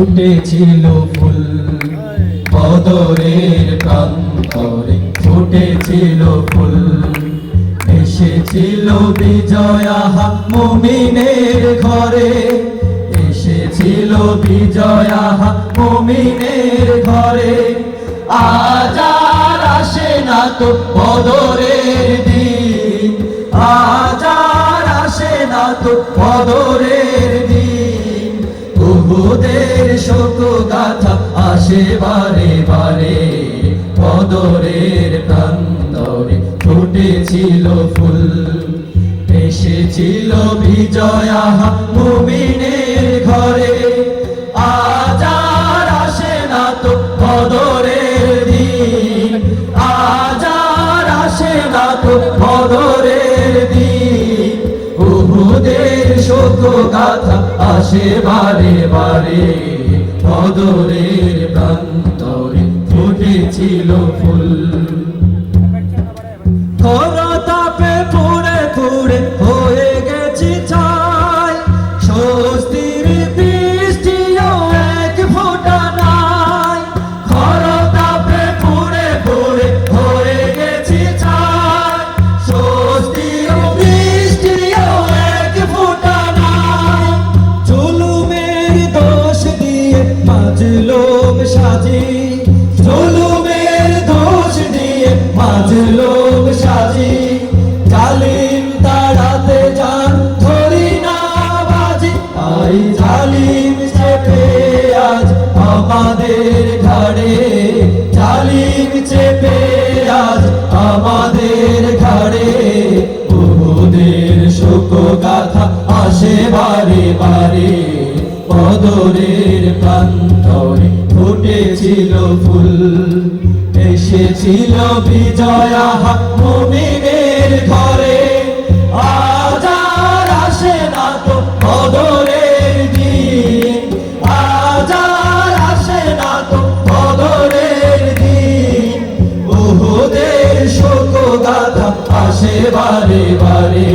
ফুটেছিল ফুল বদরের প্রান্তরে ফুটেছিল ফুল এসেছিল বিজয়া মুমিনের ঘরে এসেছিল বিজয়া মুমিনের ঘরে আজ আর আসে না তো বদরের দিন আজ আর আসে না তো বদরের দিন উহুদের শোক গাথা আসে বারে বারে বদরের প্রান্তরে ফুটেছিল ফুল এসেছিল বিজয়া মুমিনের ঘরে আজ আর আসে না তো বদরের দিন আজ আর আসে না তো বদরের দিন উহুদের শোক গাথা আসে বারে বারে বদরের প্রান্তরে ফুটেছিল ফুল করতাপে পুড়ে পুড়ে হয়ে গেছি ছাই স্বস্তির বৃষ্টিও এক ফোঁটা নাই করতাপে পুড়ে পুড়ে হয়ে গেছি ছাই স্বস্তির বৃষ্টিও এক ফোঁটা নাই জুলুমের দোষ দিয়ে মাজলুম সাজি জুলুমের দোষ দিয়ে মাজলুম সাজি জালিম তাড়াতে যান ধরি না বাজি আই জালিম চেপে আজ আমাদের ঘাড়ে জালিম চেপে আজ আমাদের ঘাড়ে উহুদের শোক গাথা আসে বারে বারে বদরের প্রান্তরে ফুটেছিল ফুল এসেছিল বিজয়া মুমিনের ঘরে আজ আর আসে না তো বদরের দিন আজ আর আসে না তো বদরের দিন উহুদের শোক গাথা আসে বারে বারে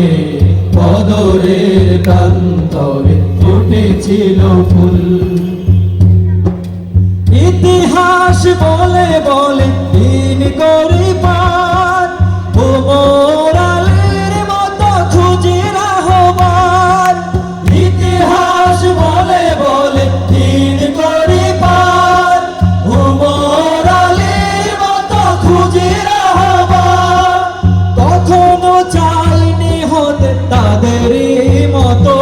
বদরের প্রান্তরে ফুটেছিল ফুল ইতিহাস বলে বলে দিন করে পার ওমর আলীর মতো খুঁজে রাহবার ইতিহাস বলে বলে দিন করে পার ওমর আলীর মতো খুঁজে রাহবার কখনো চাইনি হতে তাদেরই মতো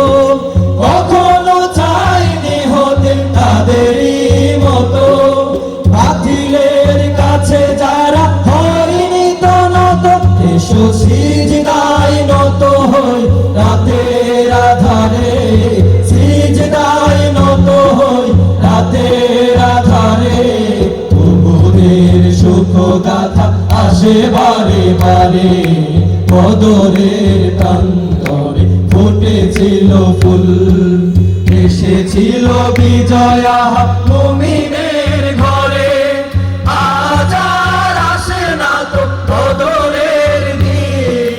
কখনো চাইনি হতে তাদেরই মতো বাতিলের কাছে যারা হয়নি তো নত এসো সিজদায় নত হই রাতের আধারে সিজদায় নত হই রাতের আধারে উহুদের শোক গাথা আসে বারে বারে বদরের প্রান্তরে ফুটেছিল ফুল এসেছিল বিজয়া মুমিনের ঘরে আজ আর আসে না তো বদরের দিন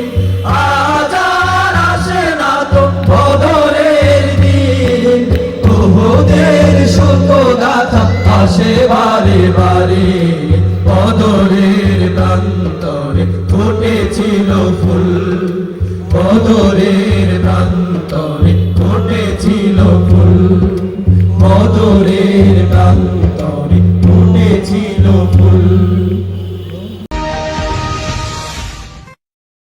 আজ আর আসে না তো বদরের দিন উহুদের শোক গাথা আসে বারে বারে বদরের প্রান্তরে ফুটেছিল ফুল বদরের প্রান্তরে ফুটেছিল ফুল বদরের প্রান্তরে